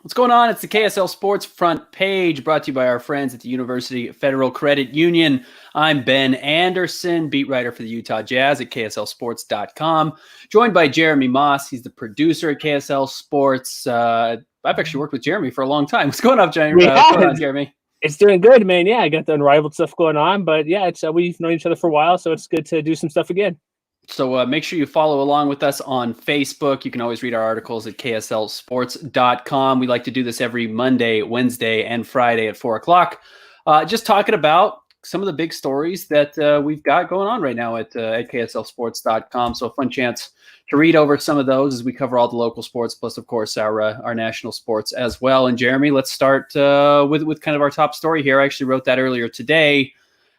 What's going on? It's the KSL Sports Front Page, brought to you by our friends at the University Federal Credit Union. I'm Ben Anderson, beat writer for the Utah Jazz at KSLSports.com, joined by Jeremy Moss. He's the producer at KSL Sports. I've actually worked with Jeremy for a long time. What's going on, Jeremy? It's doing good, man. Yeah, I got the Unrivaled stuff going on, but yeah, we've known each other for a while, so it's good to do some stuff again. So make sure you follow along with us on Facebook. You can always read our articles at KSLSports.com. We like to do this every Monday, Wednesday, and Friday at 4 o'clock. Just talking about some of the big stories that we've got going on right now at KSLSports.com. So a fun chance to read over some of those as we cover all the local sports, plus, of course, our national sports as well. And Jeremy, let's start with kind of our top story here. I actually wrote that earlier today.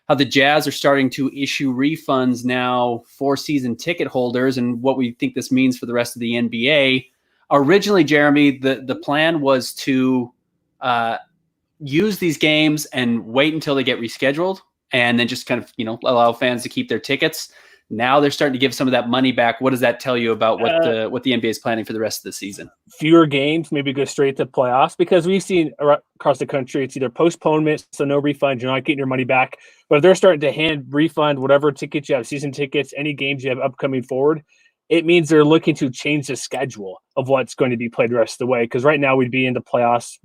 How the Jazz are starting to issue refunds now for season ticket holders and what we think this means for the rest of the NBA. Originally, Jeremy, the plan was to use these games and wait until they get rescheduled and then just kind of, allow fans to keep their tickets. Now they're starting to give some of that money back. What does that tell you about what the NBA is planning for the rest of the season? Fewer games, maybe go straight to playoffs, because we've seen across the country, it's either postponement, so no refund, you're not getting your money back. But if they're starting to hand refund whatever tickets you have, season tickets, any games you have upcoming forward, it means they're looking to change the schedule of what's going to be played the rest of the way. Because right now we'd be in the playoffs.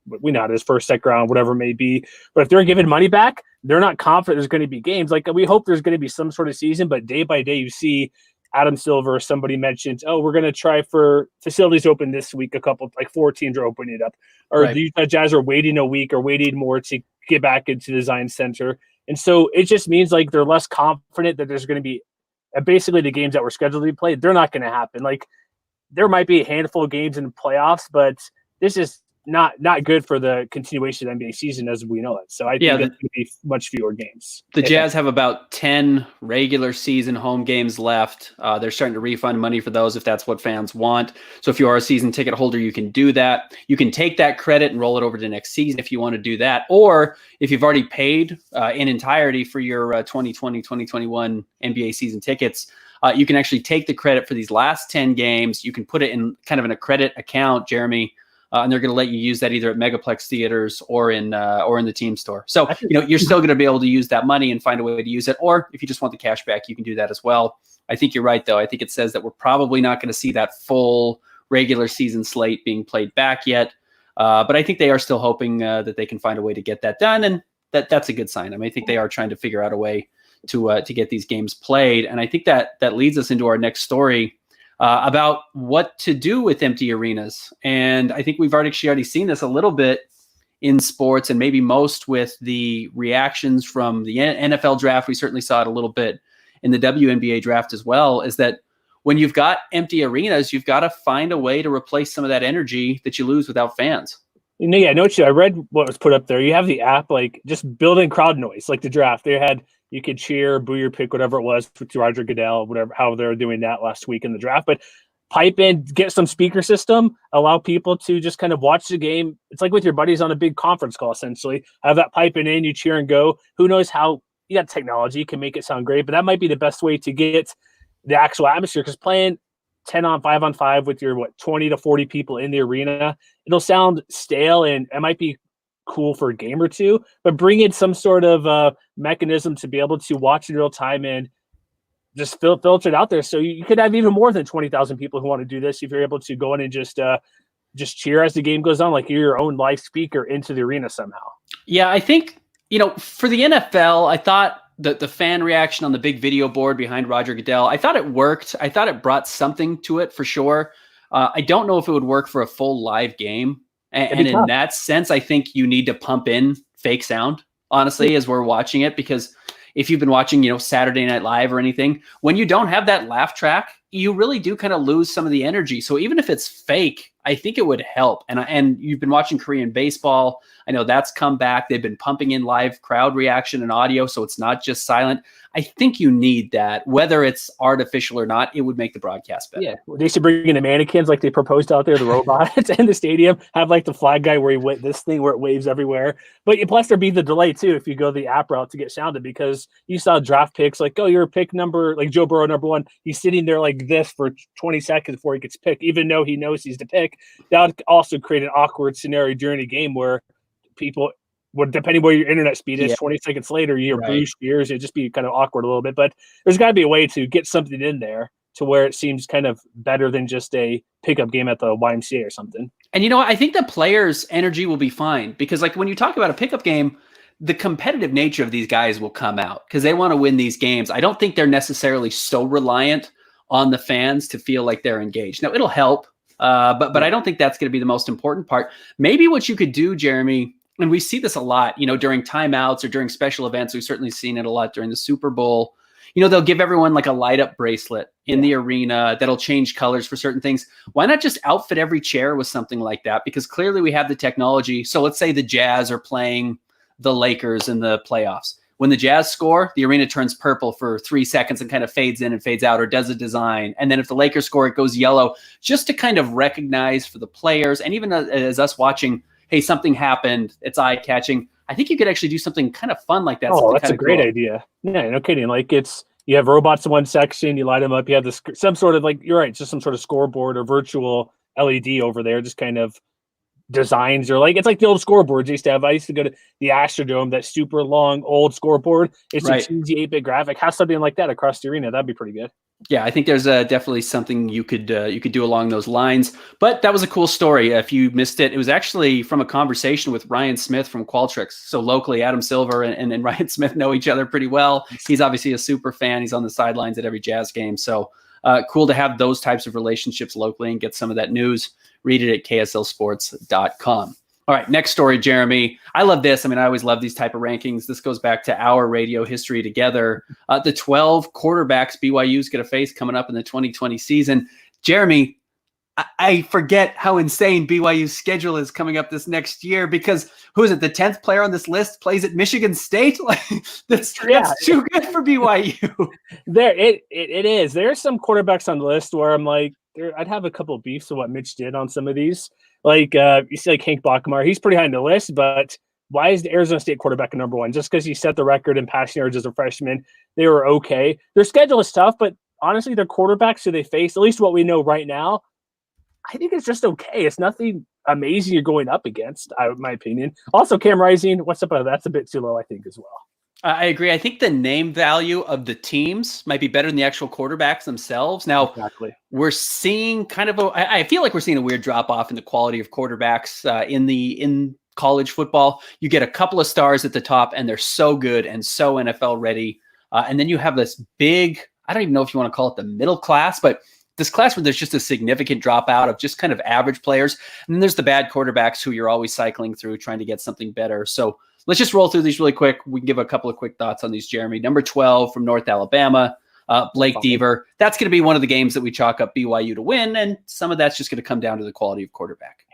We know this first, second round, whatever it may be. But if they're giving money back, they're not confident there's going to be games. Like, we hope there's going to be some sort of season, but day by day, you see Adam Silver, somebody mentioned, we're going to try for facilities open this week. A couple, like 4 teams are opening it up. Or right. The Utah Jazz are waiting a week or waiting more to get back into the Zion Center. And so it just means like they're less confident that there's going to be basically the games that were scheduled to be played. They're not going to happen. Like, there might be a handful of games in the playoffs, but this is not good for the continuation of the NBA season as we know it. So I think it's going to be much fewer games. The Jazz have about 10 regular season home games left. They're starting to refund money for those if that's what fans want. So if you are a season ticket holder, you can do that. You can take that credit and roll it over to next season if you want to do that. Or if you've already paid in entirety for your 2020-2021 NBA season tickets, you can actually take the credit for these last 10 games. You can put it in kind of in a credit account, Jeremy, and they're going to let you use that either at Megaplex theaters or in the team store. So, you're still going to be able to use that money and find a way to use it. Or if you just want the cash back, you can do that as well. I think you're right, though. I think it says that we're probably not going to see that full regular season slate being played back yet. But I think they are still hoping that they can find a way to get that done. And that's a good sign. I mean, I think they are trying to figure out a way to get these games played. And I think that leads us into our next story, about what to do with empty arenas. And I think we've already seen this a little bit in sports, and maybe most with the reactions from the NFL draft. We certainly saw it a little bit in the WNBA draft as well, is that when you've got empty arenas, you've got to find a way to replace some of that energy that you lose without fans. I read what was put up there. You have the app, like, just building crowd noise, like the draft. You could cheer, boo your pick, whatever it was, to Roger Goodell, whatever, how they were doing that last week in the draft. But pipe in, get some speaker system, allow people to just kind of watch the game. It's like with your buddies on a big conference call, essentially. Have that piping in, you cheer and go. Who knows how you got technology can make it sound great, but that might be the best way to get the actual atmosphere, because playing 10 on 5 on 5 with your 20 to 40 people in the arena, it'll sound stale, and it might be cool for a game or two, but bring in some sort of mechanism to be able to watch in real time and just filter it out there. So you could have even more than 20,000 people who want to do this if you're able to go in and just cheer as the game goes on, like you're your own live speaker into the arena somehow. Yeah, I think, for the NFL, I thought the fan reaction on the big video board behind Roger Goodell, I thought it worked. I thought it brought something to it for sure. I don't know if it would work for a full live game. And in that sense, I think you need to pump in fake sound, honestly, as we're watching it, because if you've been watching, Saturday Night Live or anything, when you don't have that laugh track, you really do kind of lose some of the energy. So even if it's fake, I think it would help. And you've been watching Korean baseball. I know that's come back. They've been pumping in live crowd reaction and audio, so it's not just silent. I think you need that. Whether it's artificial or not, it would make the broadcast better. Yeah, they should bring in the mannequins like they proposed out there, the robots in the stadium. Have like the flag guy where this thing where it waves everywhere. But plus there'd be the delay too if you go the app route to get sounded, because you saw draft picks like, oh, you're pick number, like Joe Burrow #1. He's sitting there like this for 20 seconds before he gets picked, even though he knows he's the pick. That would also create an awkward scenario during a game where people would, depending where your internet speed is, 20 seconds later, you hear Bruce Spears. It'd just be kind of awkward a little bit. But there's got to be a way to get something in there to where it seems kind of better than just a pickup game at the YMCA or something. And you know what? I think the players' energy will be fine, because like when you talk about a pickup game, the competitive nature of these guys will come out because they want to win these games. I don't think they're necessarily so reliant on the fans to feel like they're engaged. Now, it'll help, but I don't think that's going to be the most important part. Maybe what you could do, Jeremy, and we see this a lot, during timeouts or during special events. We've certainly seen it a lot during the Super Bowl. They'll give everyone like a light up bracelet in the arena that'll change colors for certain things. Why not just outfit every chair with something like that? Because clearly we have the technology. So let's say the Jazz are playing the Lakers in the playoffs. When the Jazz score, the arena turns purple for 3 seconds and kind of fades in and fades out, or does a design. And then if the Lakers score, it goes yellow, just to kind of recognize for the players. And even as us watching, hey, something happened, it's eye-catching. I think you could actually do something kind of fun like that. Oh, that's a great idea. Yeah, no kidding. Like you have robots in one section, you light them up, you have this some sort of, like, you're right, just some sort of scoreboard or virtual LED over there, just kind of designs, or like it's like the old scoreboards I used to have. I used to go to the Astrodome, that super long old scoreboard. It's a cheesy 8-bit graphic. Have something like that across the arena. That'd be pretty good. Yeah, I think there's definitely something you could do along those lines. But that was a cool story. If you missed it, it was actually from a conversation with Ryan Smith from Qualtrics. So locally, Adam Silver and Ryan Smith know each other pretty well. He's obviously a super fan. He's on the sidelines at every Jazz game. So cool to have those types of relationships locally and get some of that news. Read it at kslsports.com. All right, next story, Jeremy. I love this. I mean, I always love these type of rankings. This goes back to our radio history together. The 12 quarterbacks BYU's going to face coming up in the 2020 season. Jeremy, I forget how insane BYU's schedule is coming up this next year, because who is it? The 10th player on this list plays at Michigan State. Like that's too good for BYU. It is. There's some quarterbacks on the list where I'm like, I'd have a couple of beefs of what Mitch did on some of these. Like you see, like Hank Bachmeier, he's pretty high on the list, but why is the Arizona State quarterback #1? Just because he set the record in passing yards as a freshman, they were okay. Their schedule is tough, but honestly, their quarterbacks who they face, at least what we know right now, I think it's just okay. It's nothing amazing you're going up against, in my opinion. Also, Cam Rising, what's up? That's a bit too low, I think, as well. I agree. I think the name value of the teams might be better than the actual quarterbacks themselves. Now, we're seeing kind of I feel like we're seeing a weird drop off in the quality of quarterbacks in college football. You get a couple of stars at the top, and they're so good and so NFL ready. And then you have this big, I don't even know if you want to call it the middle class, but this class where there's just a significant dropout of just kind of average players. And then there's the bad quarterbacks who you're always cycling through trying to get something better. So let's just roll through these really quick. We can give a couple of quick thoughts on these, Jeremy. Number 12 from North Alabama, Blake Deaver. That's going to be one of the games that we chalk up BYU to win, and some of that's just going to come down to the quality of quarterback.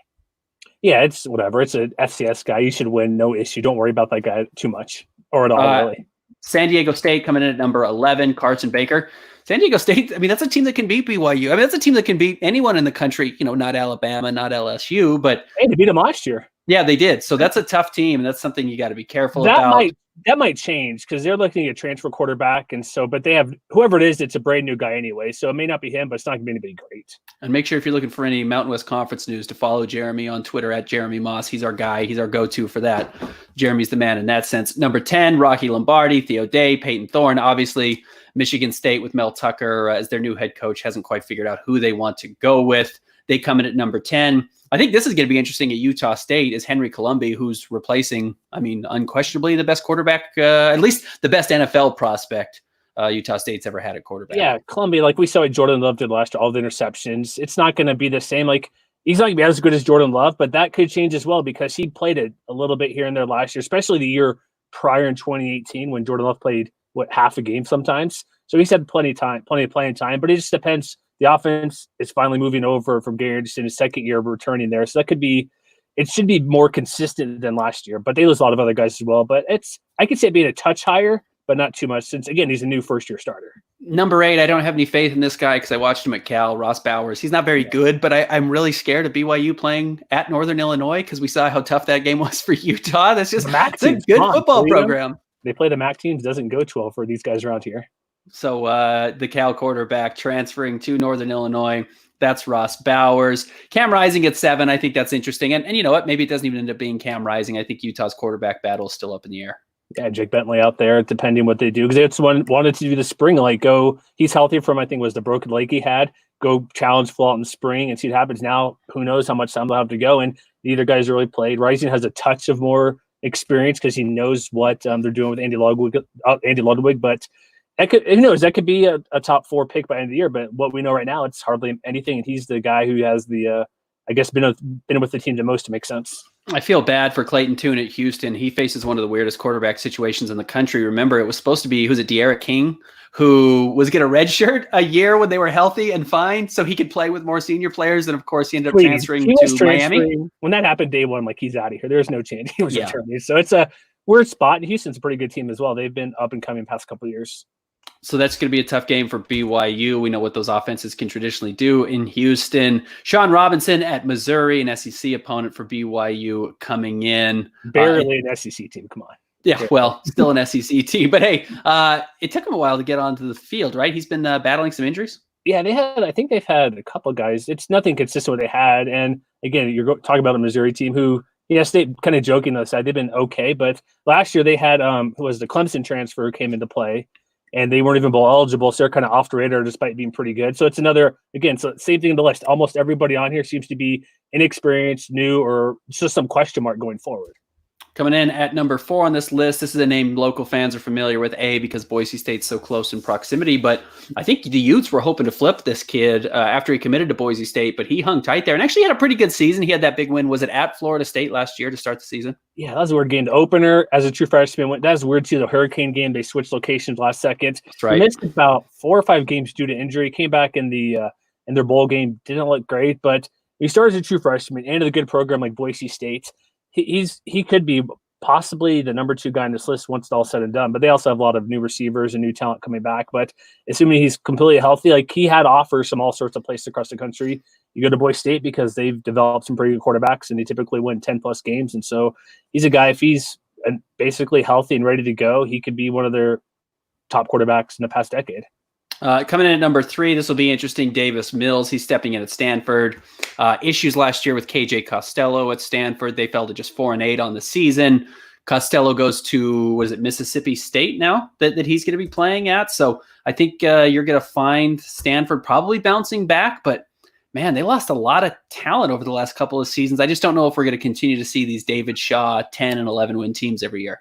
Yeah, it's whatever. It's an FCS guy. You should win, no issue. Don't worry about that guy too much, or at all, really. San Diego State coming in at number 11, Carson Baker. San Diego State, I mean, that's a team that can beat BYU. I mean, that's a team that can beat anyone in the country, not Alabama, not LSU, but hey, they beat them last year. Yeah, they did. So that's a tough team, and that's something you got to be careful about. That might change because they're looking at transfer quarterback, and so, but they have whoever it is. It's a brand new guy anyway, so it may not be him, but it's not going to be anybody great. And make sure if you're looking for any Mountain West Conference news to follow Jeremy on Twitter at Jeremy Moss. He's our guy. He's our go-to for that. Jeremy's the man in that sense. Number 10, Rocky Lombardi, Theo Day, Peyton Thorne. Obviously, Michigan State with Mel Tucker as their new head coach hasn't quite figured out who they want to go with. They come in at number 10. I think this is going to be interesting at Utah State is Henry Colombi, who's replacing, unquestionably the best quarterback, at least the best NFL prospect Utah State's ever had at quarterback. Yeah, Colombi, like we saw what Jordan Love did last year, all the interceptions. It's not going to be the same. Like, he's not going to be as good as Jordan Love, but that could change as well because he played it a little bit here and there last year, especially the year prior in 2018 when Jordan Love played, half a game sometimes. So he's had plenty of playing time, but it just depends. The offense is finally moving over from Gary just in his second year of returning there. So it should be more consistent than last year, but they lose a lot of other guys as well. But I could say it being a touch higher, but not too much since, again, he's a new first-year starter. Number 8, I don't have any faith in this guy because I watched him at Cal, Ross Bowers. He's not very good, but I'm really scared of BYU playing at Northern Illinois because we saw how tough that game was for Utah. That's just it's a good football program. They play the MAC teams. Doesn't go 12 for these guys around here. So the Cal quarterback transferring to Northern Illinois, that's Ross Bowers. Cam Rising at 7, I think that's interesting. And you know what? Maybe it doesn't even end up being Cam Rising. I think Utah's quarterback battle is still up in the air. Yeah, Jake Bentley out there, depending what they do. Because it's one wanted to do the spring, like go, he's healthy from, I think, was the broken leg he had. Go challenge full out in the spring and see what happens. Now, who knows how much time they'll have to go. And neither guy's really played. Rising has a touch of more experience because he knows what they're doing with Andy Ludwig. But that could, who knows, that could be a top 4 pick by the end of the year. But what we know right now, it's hardly anything. And he's the guy who has the, I guess, been with the team the most to make sense. I feel bad for Clayton Toon at Houston. He faces one of the weirdest quarterback situations in the country. Remember, it was supposed to be, who's it, De'Ara King, who was get a red shirt a year when they were healthy and fine, so he could play with more senior players. And of course, he ended up transferring to Miami. When that happened day one, like, he's out of here. There's no chance he was returning. So it's a weird spot. Houston's a pretty good team as well. They've been up and coming past couple of years. So that's going to be a tough game for BYU. We know what those offenses can traditionally do in Houston. Sean Robinson at Missouri, an SEC opponent for BYU coming in. Barely an SEC team. Come on. Yeah, well, still an SEC team. But hey, it took him a while to get onto the field, right? He's been battling some injuries. Yeah, I think they've had a couple of guys. It's nothing consistent with what they had. And again, you're talking about a Missouri team who, State kind of joking on the side, they've been okay. But last year they had, who was the Clemson transfer came into play. And they weren't even bowl eligible, so they're kind of off the radar despite being pretty good. So it's another, again, so same thing in the list. Almost everybody on here seems to be inexperienced, new, or just some question mark going forward. Coming in at number 4 on this list, this is a name local fans are familiar with, because Boise State's so close in proximity. But I think the Utes were hoping to flip this kid after he committed to Boise State, but he hung tight there and actually had a pretty good season. He had that big win. Was it at Florida State last year to start the season? Yeah, that was a weird game. The opener, as a true freshman, that was weird too. The Hurricane game, they switched locations last second. That's right. He missed about 4 or 5 games due to injury. Came back in their bowl game, didn't look great, but he started as a true freshman and a good program like Boise State. He could be possibly the number 2 guy on this list once it's all said and done. But they also have a lot of new receivers and new talent coming back. But assuming he's completely healthy, like, he had offers from all sorts of places across the country. You go to Boise State because they've developed some pretty good quarterbacks and they typically win 10-plus games. And so he's a guy, if he's basically healthy and ready to go, he could be one of their top quarterbacks in the past decade. Coming in at number 3, this will be interesting. Davis Mills, he's stepping in at Stanford. Issues last year with KJ Costello at Stanford. They fell to just 4-8 on the season. Costello goes to, was it Mississippi State now that he's going to be playing at? So I think you're going to find Stanford probably bouncing back, but man, they lost a lot of talent over the last couple of seasons. I just don't know if we're going to continue to see these David Shaw 10 and 11 win teams every year.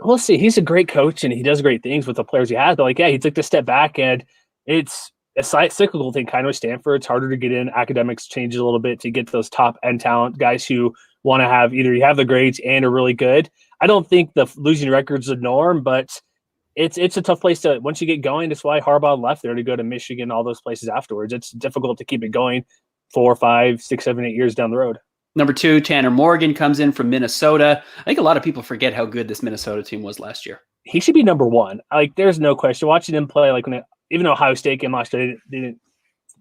We'll see. He's a great coach and he does great things with the players he has. But he took the step back, and it's a cyclical thing kind of with Stanford. It's harder to get in. Academics changes a little bit to get those top end talent guys who want to have either you have the grades and are really good. I don't think the losing record's the norm, but it's a tough place to, once you get going. That's why Harbaugh left there to go to Michigan, all those places afterwards. It's difficult to keep it going 4, 5, 6, 7, 8 years down the road. Number 2, Tanner Morgan comes in from Minnesota. I think a lot of people forget how good this Minnesota team was last year. He should be number 1. There's no question. Watching him play, even Ohio State game last year, they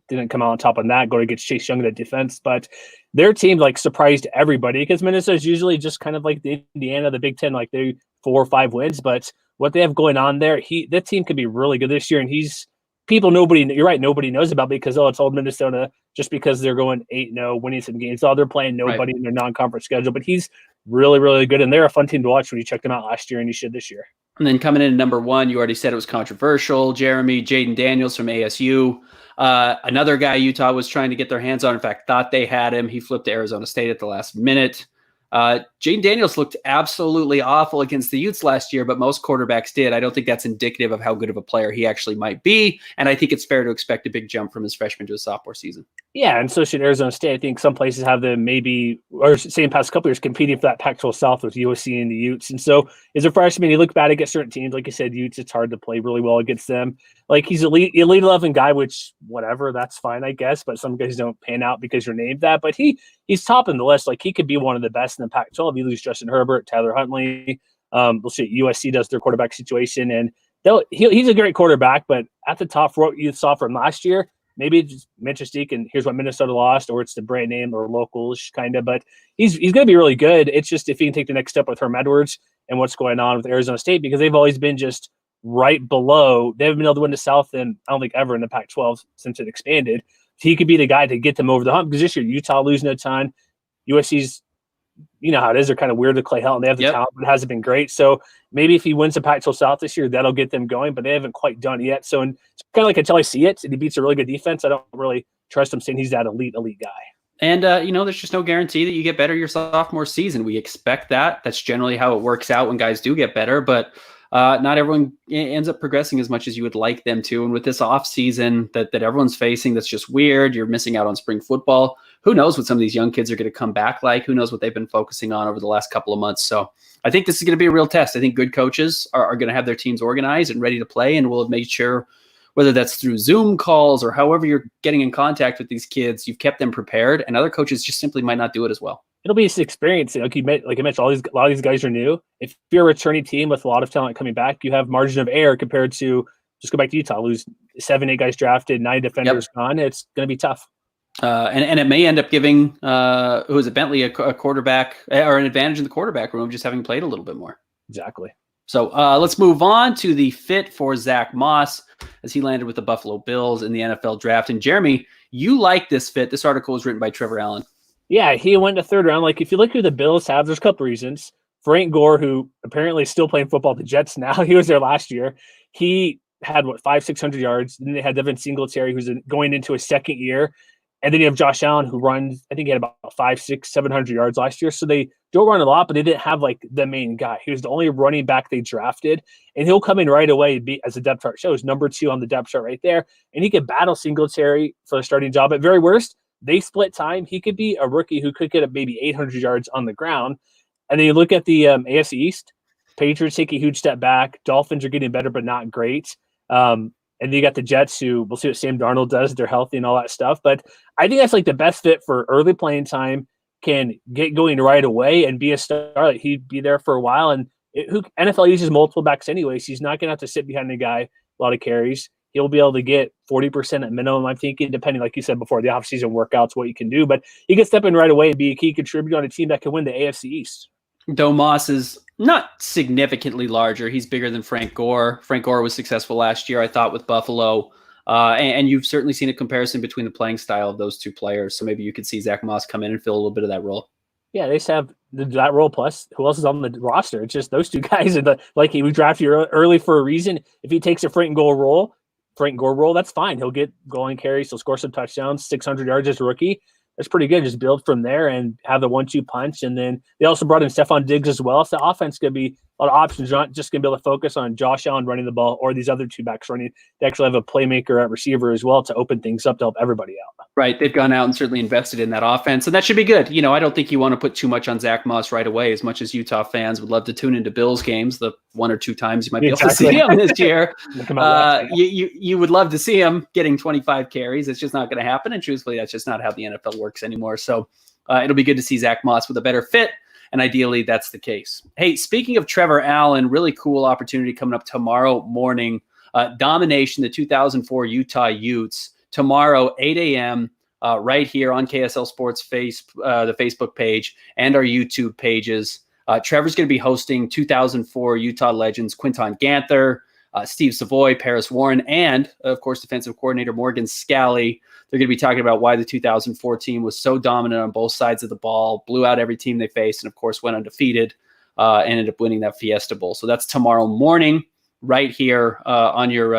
didn't come out on top on that, go against Chase Young in that defense. But their team surprised everybody because Minnesota's usually just kind of like the Indiana, the Big Ten, they 4 or 5 wins. But what they have going on there, that team could be really good this year. And you're right, nobody knows about because it's old Minnesota just because they're going 8-0, winning some games. They're playing nobody in their non-conference schedule, but he's really, really good. And they're a fun team to watch when you checked them out last year, and you should this year. And then coming in at number 1, you already said it was controversial. Jaden Daniels from ASU. Another guy Utah was trying to get their hands on. In fact, thought they had him. He flipped to Arizona State at the last minute. Jaden Daniels looked absolutely awful against the Utes last year, but most quarterbacks did. I don't think that's indicative of how good of a player he actually might be, and I think it's fair to expect a big jump from his freshman to his sophomore season. Yeah, and so should Arizona State. I think some places have them maybe, or same past couple years, competing for that Pac-12 South with USC and the Utes. And so as a freshman, he looked bad against certain teams. Like you said, Utes, it's hard to play really well against them. He's elite 11 guy, which whatever, that's fine, I guess. But some guys don't pan out because you're named that. But he's top in the list. He could be one of the best in the Pac-12. You lose Justin Herbert, Tyler Huntley, We'll see what USC does their quarterback situation, and he's a great quarterback, but at the top for what you saw from last year, maybe it's just Mystique and here's what Minnesota lost, or it's the brand name or locals kind of, but he's going to be really good. It's just if he can take the next step with Herm Edwards and what's going on with Arizona State, because they've always been just right below. They haven't been able to win the South, and I don't think ever in the Pac-12 since it expanded. He could be the guy to get them over the hump, because this year Utah losing a ton. USC's, you know how it is, they're kind of weird to Clay Helton. They have the talent, but it hasn't been great. So maybe if he wins the Pac-12 South this year, that'll get them going, but they haven't quite done it yet. So it's kind of like until I see it and he beats a really good defense, I don't really trust him saying he's that elite guy. And, there's just no guarantee that you get better your sophomore season. We expect that. That's generally how it works out when guys do get better, but not everyone ends up progressing as much as you would like them to. And with this off season that everyone's facing, that's just weird. You're missing out on spring football. Who knows what some of these young kids are going to come back like? Who knows what they've been focusing on over the last couple of months? So I think this is going to be a real test. I think good coaches are going to have their teams organized and ready to play, and we'll have made sure, whether that's through Zoom calls or however you're getting in contact with these kids, you've kept them prepared, and other coaches just simply might not do it as well. It'll be an experience. Like I mentioned, a lot of these guys are new. If you're a returning team with a lot of talent coming back, you have margin of error compared to just go back to Utah, lose 7-8 guys drafted, 9 defenders gone. It's going to be tough. And it may end up giving who is it, Bentley, a quarterback or an advantage in the quarterback room, just having played a little bit more. Exactly. So let's move on to the fit for Zach Moss as he landed with the Buffalo Bills in the NFL draft. And Jeremy, you like this fit. This article was written by Trevor Allen. Yeah, he went to third round. Like, if you look who the Bills have, there's a couple reasons. Frank Gore, who apparently is still playing football at the Jets now, he was there last year. He had, 500-600 yards. Then they had Devin Singletary, who's going into his second year. And then you have Josh Allen, who runs, I think he had about 500-700 yards last year. So they don't run a lot, but they didn't have the main guy. He was the only running back they drafted. And he'll come in right away, as the depth chart shows, number 2 on the depth chart right there. And he could battle Singletary for the starting job. At very worst, they split time. He could be a rookie who could get up maybe 800 yards on the ground. And then you look at the AFC East, Patriots take a huge step back. Dolphins are getting better, but not great. And then you got the Jets, who we'll see what Sam Darnold does. They're healthy and all that stuff. But I think that's the best fit for early playing time, can get going right away and be a star. He'd be there for a while. And NFL uses multiple backs anyways. He's not going to have to sit behind a guy, a lot of carries. He'll be able to get 40% at minimum, I'm thinking, depending, like you said before, the offseason workouts, what you can do. But he can step in right away and be a key contributor on a team that can win the AFC East. Though Moss is not significantly larger, he's bigger than Frank Gore. Frank Gore was successful last year, I thought, with Buffalo. And you've certainly seen a comparison between the playing style of those two players. So maybe you could see Zach Moss come in and fill a little bit of that role. Yeah, they just have that role, plus who else is on the roster? It's just those two guys. And we drafted you early for a reason. If he takes a Frank Gore role, that's fine. He'll get goal line carries. He'll score some touchdowns, 600 yards as a rookie. That's pretty good. Just build from there and have the 1-2 punch. And then they also brought in Stephon Diggs as well. So the offense going to be a lot of options. You're not just going to be able to focus on Josh Allen running the ball or these other two backs running. They actually have a playmaker at receiver as well to open things up to help everybody out. Right. They've gone out and certainly invested in that offense, and that should be good. I don't think you want to put too much on Zach Moss right away, as much as Utah fans would love to tune into Bills games the 1 or 2 times you might be able to see him this year. You would love to see him getting 25 carries. It's just not going to happen, and truthfully, that's just not how the NFL works anymore. So it'll be good to see Zach Moss with a better fit, and ideally that's the case. Hey, speaking of Trevor Allen, really cool opportunity coming up tomorrow morning. Domination, the 2004 Utah Utes. Tomorrow, 8 a.m., right here on KSL Sports the Facebook page and our YouTube pages. Trevor's going to be hosting 2004 Utah legends Quinton Ganther, Steve Savoy, Paris Warren, and, of course, defensive coordinator Morgan Scalley. They're going to be talking about why the 2004 team was so dominant on both sides of the ball, blew out every team they faced, and, of course, went undefeated, ended up winning that Fiesta Bowl. So that's tomorrow morning right here on your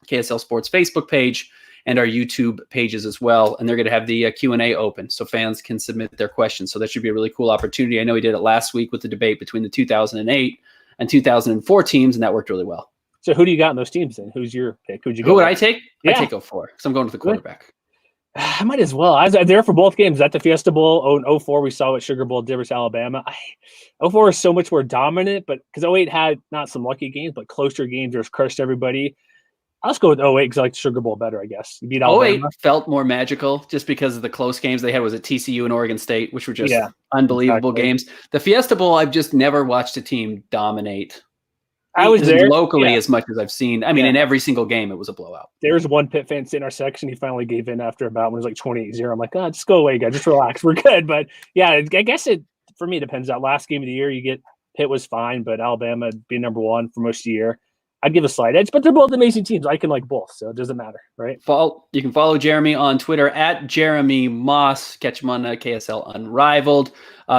KSL Sports Facebook page and our YouTube pages as well. And they're going to have the Q&A open so fans can submit their questions. So that should be a really cool opportunity. I know we did it last week with the debate between the 2008 and 2004 teams, and that worked really well. So who do you got in those teams then? Who's your pick? Who would I take? Yeah. I take 04 because I'm going with the quarterback. I might as well. I was there for both games. At the Fiesta Bowl, 04, we saw what Sugar Bowl did versus Alabama. 04 is so much more dominant, but because 08 had not some lucky games, but closer games, just crushed everybody. I'll just go with 08 because I like the Sugar Bowl better, I guess. You beat Alabama. 08 felt more magical just because of the close games they had. Was it TCU and Oregon State, which were just unbelievable games. The Fiesta Bowl, I've just never watched a team dominate. I was there locally as much as I've seen. I mean, in every single game, it was a blowout. There's one Pitt fan in our section. He finally gave in after about when it was like 28-0. I'm like, just go away, guys. Just relax. We're good. But yeah, I guess it for me depends. That last game of the year, you get Pitt was fine, but Alabama being number one for most of the year, I'd give a slight edge. But they're both amazing teams. I can like both, so it doesn't matter, right? You can follow Jeremy on Twitter at Jeremy Moss. Catch him on KSL Unrivaled.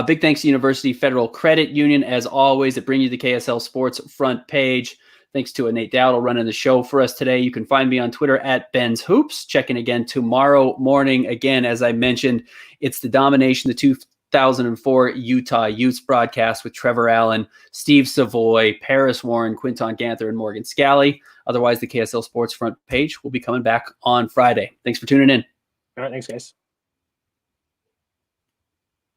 Big thanks to University Federal Credit Union, as always, that bring you the KSL Sports front page. Thanks to Nate Dowdle running the show for us today. You can find me on Twitter at Ben's Hoops. Check in again tomorrow morning. Again, as I mentioned, it's the domination, the 2004 Utah Utes broadcast with Trevor Allen, Steve Savoy, Paris Warren, Quinton Ganther, and Morgan Scally. Otherwise, the KSL Sports front page will be coming back on Friday. Thanks for tuning in. All right, thanks, guys.